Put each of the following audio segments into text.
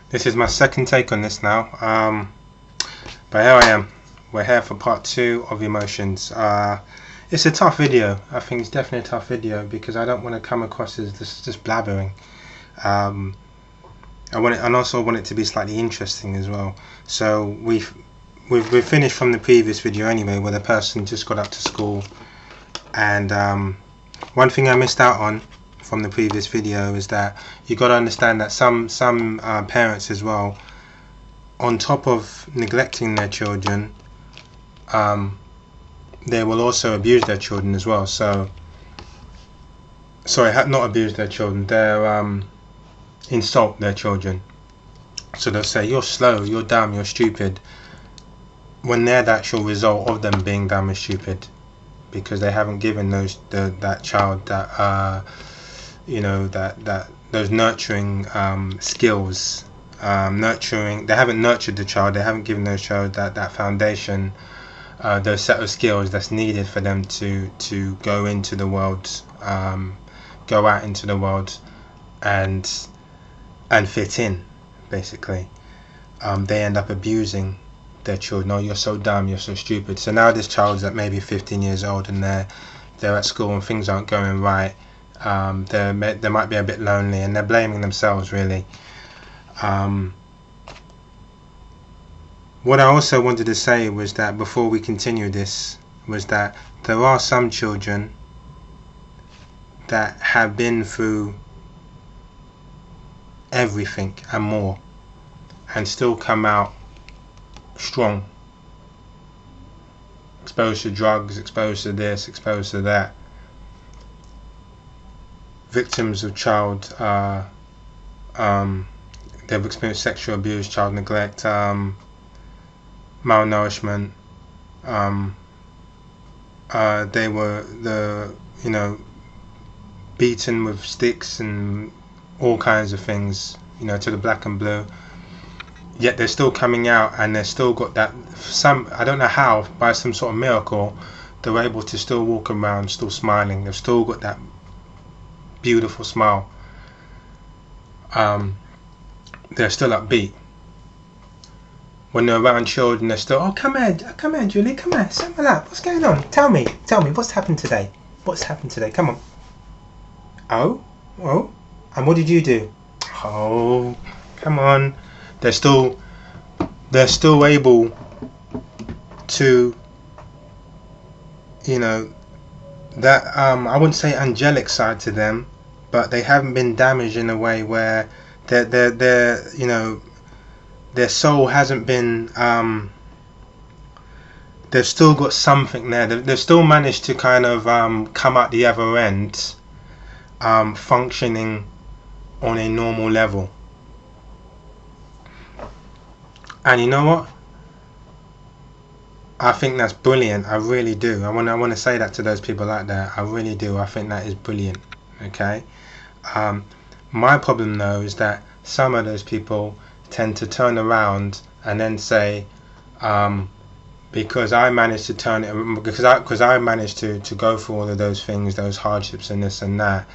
This is my second take on this now, but here I am. We're here for part 2 of emotions. It's a tough video. I think it's definitely a tough video because I don't want to come across as just blabbering. I want it, and also want it to be slightly interesting as well. So we've finished from the previous video anyway, where the person just got up to school, and one thing I missed out on from the previous video is that you got to understand that some parents as well, on top of neglecting their children, they will also abuse their children as well. So sorry, not abuse their children, they're insult their children. So they'll say you're slow, you're dumb, you're stupid, when they're the actual result of them being dumb and stupid, because they haven't given that child that those nurturing skills, they haven't nurtured the child, they haven't given those child that foundation, those set of skills that's needed for them to go into the world, go out into the world and fit in, basically. They end up abusing their children. Oh, you're so dumb, you're so stupid. So now this child's at maybe 15 years old and they're at school and things aren't going right. They might be a bit lonely and they're blaming themselves, really. What I also wanted to say was that before we continue this, was that there are some children that have been through everything and more and still come out strong, exposed to drugs, exposed to this, exposed to that, victims of child they've experienced sexual abuse, child neglect, malnourishment, they were beaten with sticks and all kinds of things, to the black and blue, yet they're still coming out and they've still got that, I don't know how, by some sort of miracle, they're able to still walk around still smiling. They've still got that beautiful smile. They're still upbeat. When they're around children, they're still, oh, come here, Julie, come here, sit my lap, what's going on? Tell me, what's happened today? Come on. Oh, and what did you do? Oh, come on. They're still able to, that I wouldn't say angelic side to them, but they haven't been damaged in a way where their soul hasn't been, they've still got something there. They've still managed to kind of come out the other end, functioning on a normal level. And you know what? I think that's brilliant. I really do. I want to say that to those people out there. I really do. I think that is brilliant. Okay. My problem though is that some of those people tend to turn around and then say, because I managed to turn it, because I managed to go through all of those things, those hardships and this and that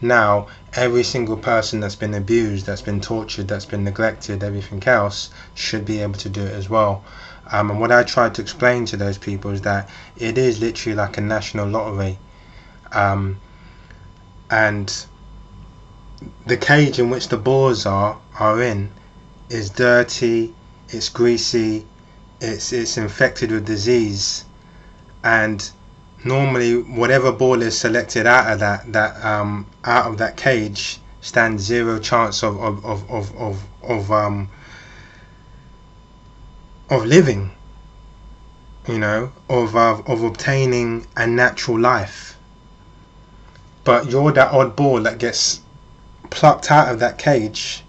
now every single person that's been abused, that's been tortured, that's been neglected, everything else, should be able to do it as well. And what I tried to explain to those people is that it is literally like a national lottery, and the cage in which the balls are in is dirty, it's greasy, it's infected with disease, and normally whatever ball is selected out of that cage stands zero chance of living, of obtaining a natural life. But you're that odd ball that gets plucked out of that cage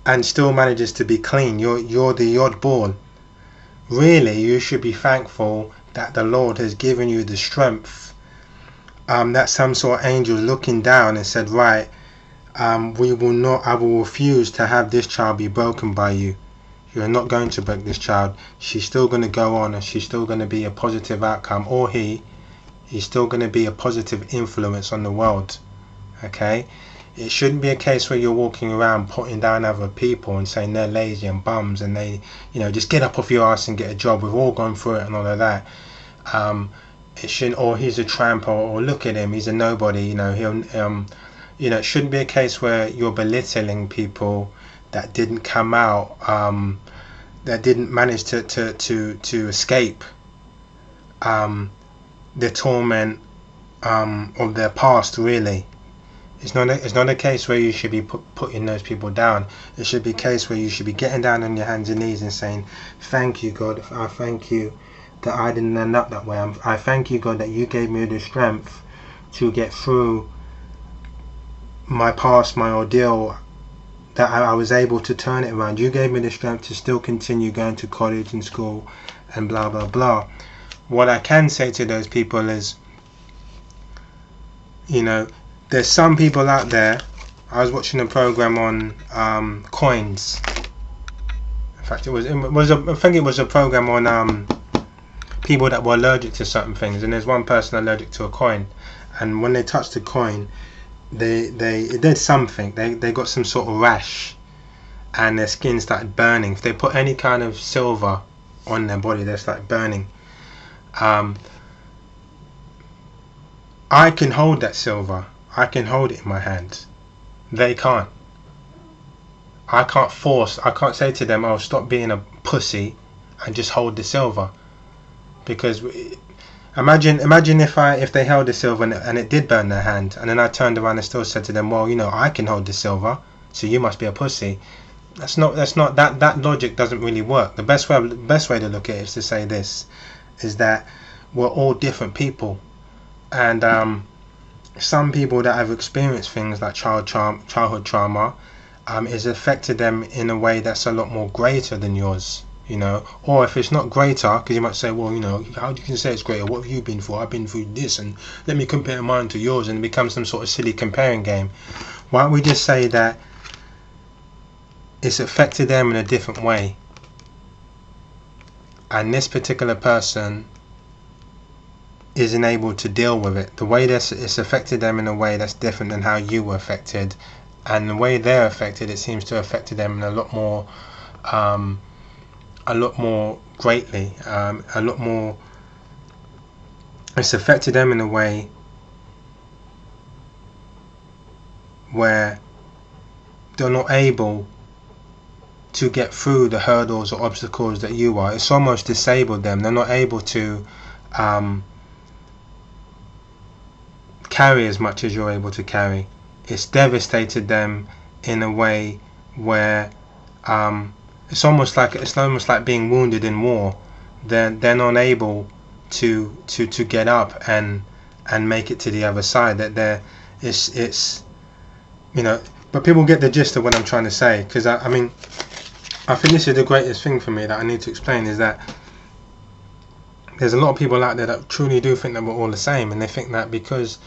and still manages to be clean. You're the odd ball. Really, you should be thankful that the Lord has given you the strength, that some sort of angel looking down and said, right, I will refuse to have this child be broken by you. You're not going to break this child. She's still going to go on and she's still going to be a positive outcome, or he's still going to be a positive influence on the world. Okay, It shouldn't be a case where you're walking around putting down other people and saying they're lazy and bums and they, just get up off your ass and get a job. We've all gone through it and all of that. It shouldn't, or he's a tramp, or look at him, he's a nobody. It shouldn't be a case where you're belittling people that didn't come out, that didn't manage to escape the torment of their past. Really, it's not a case where you should be putting those people down. It should be a case where you should be getting down on your hands and knees and saying, thank you, God, I thank you that I didn't end up that way. I thank you, God, that you gave me the strength to get through my past, my ordeal, that I was able to turn it around. You gave me the strength to still continue going to college and school and blah blah blah. What I can say to those people is, there's some people out there. I was watching a program on coins. In fact, I think it was a program on people that were allergic to certain things, and there's one person allergic to a coin, and when they touched the coin, it did something. They got some sort of rash, and their skin started burning. If they put any kind of silver on their body, they start burning. I can hold that silver. I can hold it in my hands. They can't. I can't say to them, oh, stop being a pussy and just hold the silver. Because imagine if they held the silver and it did burn their hand, and then I turned around and still said to them, well, I can hold the silver, so you must be a pussy. That logic doesn't really work. The best way to look at it is to say this, is that we're all different people, and some people that have experienced things like childhood trauma, has affected them in a way that's a lot more greater than yours. Or if it's not greater, because you might say, well, how you can say it's greater? What have you been through? I've been through this, and let me compare mine to yours, and it becomes some sort of silly comparing game. Why don't we just say that it's affected them in a different way, and this particular person isn't able to deal with it. The way it's affected them in a way that's different than how you were affected, and the way they're affected, it seems to have affected them in a lot more greatly, a lot more. It's affected them in a way where they're not able to get through the hurdles or obstacles that you are. It's almost disabled them. They're not able to carry as much as you're able to carry. It's devastated them in a way where it's almost like being wounded in war. They're not able to get up and make it to the other side. That it's but people get the gist of what I'm trying to say, because I think this is the greatest thing for me that I need to explain, is that there's a lot of people out there that truly do think that we're all the same, and they think that because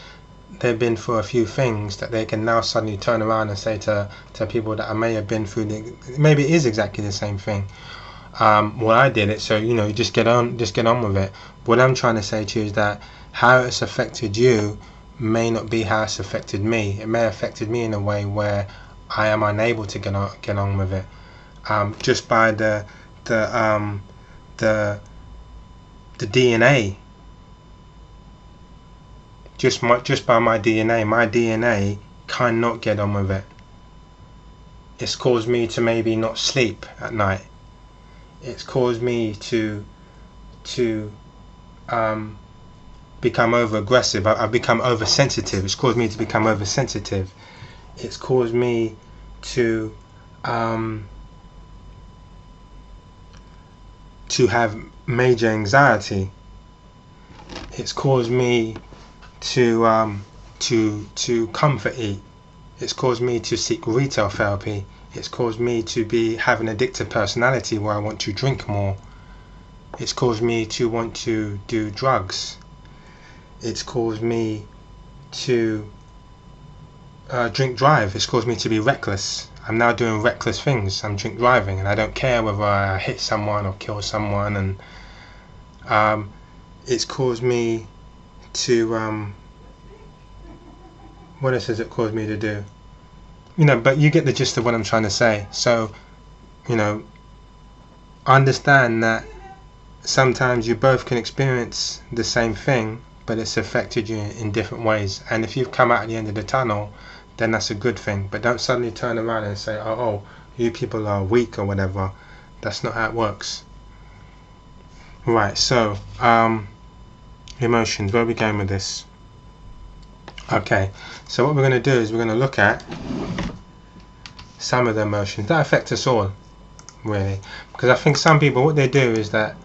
they've been through a few things that they can now suddenly turn around and say to people that I may have been through maybe it is exactly the same thing. Well, I did it, so just get on with it. What I'm trying to say to you is that how it's affected you may not be how it's affected me. It may have affected me in a way where I am unable to get on with it, just by the DNA. Just by my DNA cannot get on with it. It's caused me to maybe not sleep at night. It's caused me to become over aggressive. I've become oversensitive. It's caused me to become oversensitive. It's caused me to have major anxiety. It's caused me to comfort eat. It's caused me to seek retail therapy. It's caused me to have an addictive personality where I want to drink more. It's caused me to want to do drugs. It's caused me to drink drive. It's caused me to be reckless. I'm now doing reckless things. I'm drink driving, and I don't care whether I hit someone or kill someone. And it's caused me to what else has it caused me to do? but you get the gist of what I'm trying to say. So, understand that sometimes you both can experience the same thing, but it's affected you in different ways. And if you've come out at the end of the tunnel, then that's a good thing. But don't suddenly turn around and say, oh, you people are weak or whatever. That's not how it works. Right, so emotions, where are we going with this? Okay, so what we're going to do is we're going to look at some of the emotions that affect us all, really. Because I think some people, what they do is that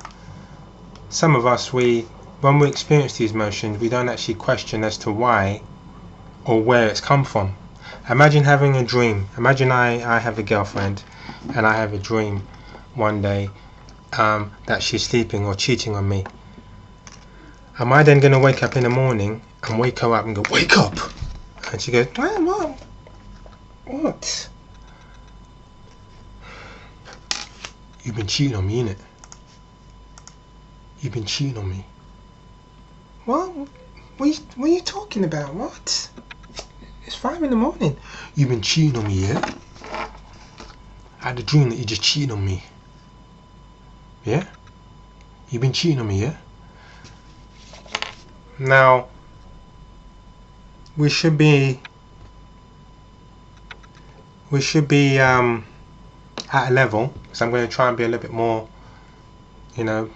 some of us, when we experience these emotions, we don't actually question as to why or where it's come from. Imagine having a dream. Imagine I have a girlfriend and I have a dream one day that she's sleeping or cheating on me. Am I then going to wake up in the morning and wake her up and go, wake up? And she goes, what? You've been cheating on me, innit? You've been cheating on me. What? What are you talking about? What? It's 5 in the morning. You've been cheating on me, yeah? I had a dream that you just cheated on me. Yeah? You've been cheating on me, yeah? Now, we should be at a level, so I'm going to try and be a little bit more,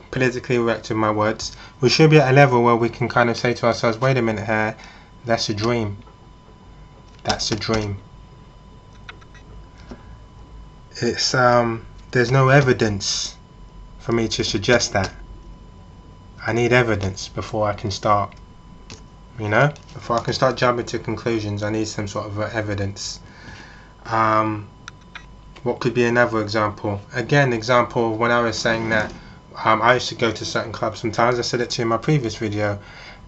politically correct with my words. We should be at a level where we can kind of say to ourselves, wait a minute here, that's a dream. That's a dream. It's there's no evidence for me to suggest that. I need evidence before I can start, before I can start jumping to conclusions. I need some sort of evidence. What could be another example? Again, example of when I was saying that I used to go to certain clubs sometimes. I said it to you in my previous video.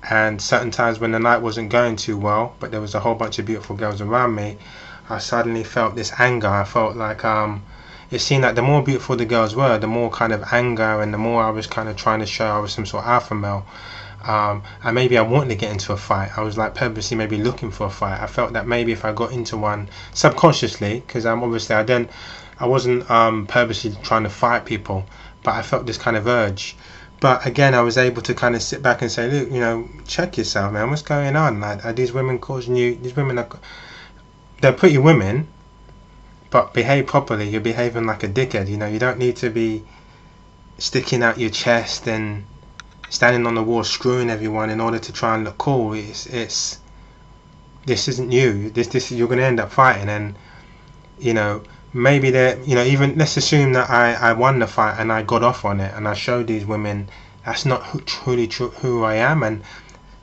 And certain times when the night wasn't going too well, but there was a whole bunch of beautiful girls around me, I suddenly felt this anger. I felt like it seemed like the more beautiful the girls were, the more kind of anger, and the more I was kind of trying to show I was some sort of alpha male. And maybe I wanted to get into a fight. I was like purposely maybe looking for a fight. I felt that maybe if I got into one subconsciously, because obviously I wasn't purposely trying to fight people, but I felt this kind of urge. But again, I was able to kind of sit back and say, look, check yourself, man. What's going on? Like, are these women causing you? These women they're pretty women, but behave properly. You're behaving like a dickhead. You don't need to be sticking out your chest and standing on the wall screwing everyone in order to try and look cool. This isn't you. You're going to end up fighting, and maybe even let's assume that I won the fight and I got off on it and I showed these women that's not truly who I am, and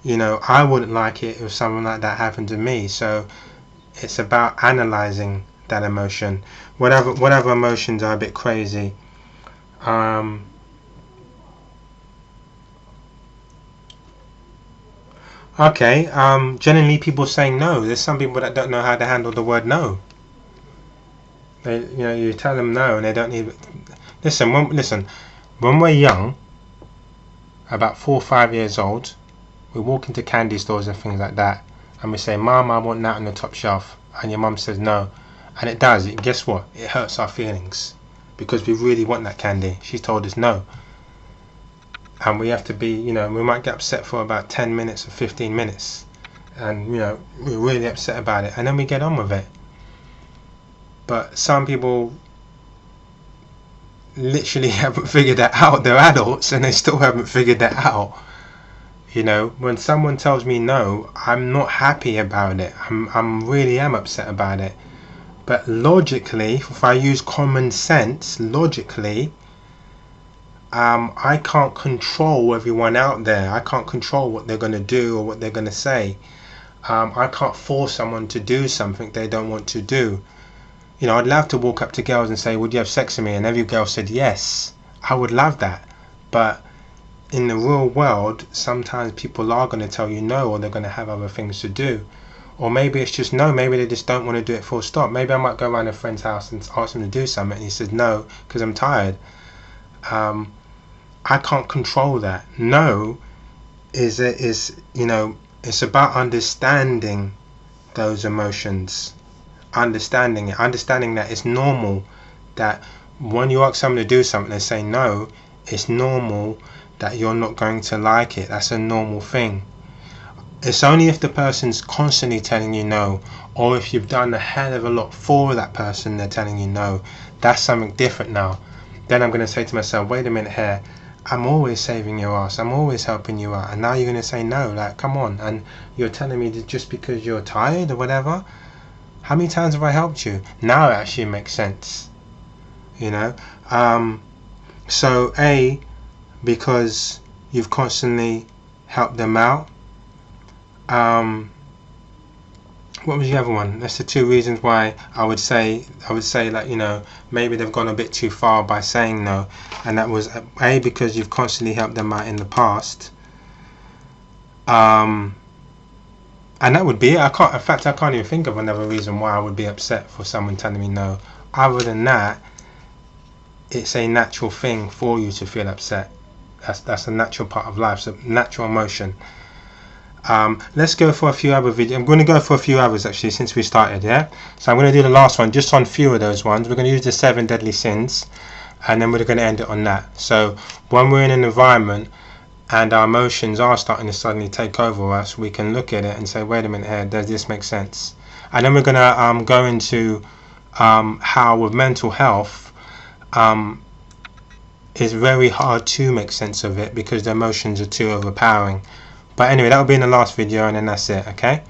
I wouldn't like it if something like that happened to me. So it's about analyzing that emotion. Whatever emotions are a bit crazy. Okay, generally people saying no. There's some people that don't know how to handle the word no. They, you tell them no, and they don't even listen. When we're young, about 4 or 5 years old, we walk into candy stores and things like that, and we say, "Mom, I want that on the top shelf," and your mum says no, and it does. Guess what? It hurts our feelings because we really want that candy. She's told us no, and we have to be, we might get upset for about 10 minutes or 15 minutes, and we're really upset about it, and then we get on with it. But some people literally haven't figured that out. They're adults and they still haven't figured that out. When someone tells me no, I'm not happy about it. I'm really am upset about it. But logically, if I use common sense, logically, I can't control everyone out there. I can't control what they're going to do or what they're going to say. I can't force someone to do something they don't want to do. I'd love to walk up to girls and say, would you have sex with me? And every girl said yes. I would love that. But in the real world, sometimes people are going to tell you no, or they're going to have other things to do. Or maybe it's just no, maybe they just don't want to do it full stop. Maybe I might go around a friend's house and ask him to do something, and he says no, because I'm tired. I can't control that. No is it's about understanding those emotions. understanding it, understanding that it's normal that when you ask someone to do something and say no, it's normal that you're not going to like it. That's a normal thing. It's only if the person's constantly telling you no, or if you've done a hell of a lot for that person, they're telling you no. That's something different now. Then I'm going to say to myself, wait a minute here, I'm always saving your ass, I'm always helping you out, and now you're going to say no. Like, come on. And you're telling me that just because you're tired or whatever. How many times have I helped you? Now it actually makes sense, you know. So A, because you've constantly helped them out. What was the other one? That's the two reasons why I would say like, you know, maybe they've gone a bit too far by saying no. And that was A, because you've constantly helped them out in the past. And that would be it. I can't even think of another reason why I would be upset for someone telling me no. Other than that, it's a natural thing for you to feel upset. That's a natural part of life. It's a natural emotion. Let's go for a few other videos. I'm going to go for a few others actually since we started, yeah? So I'm going to do the last one just on a few of those ones. We're going to use the 7 deadly sins, and then we're going to end it on that. So when we're in an environment and our emotions are starting to suddenly take over us, we can look at it and say, wait a minute here, does this make sense? And then we're going to go into how with mental health, it's very hard to make sense of it because the emotions are too overpowering. But anyway, that will be in the last video, and then that's it, okay?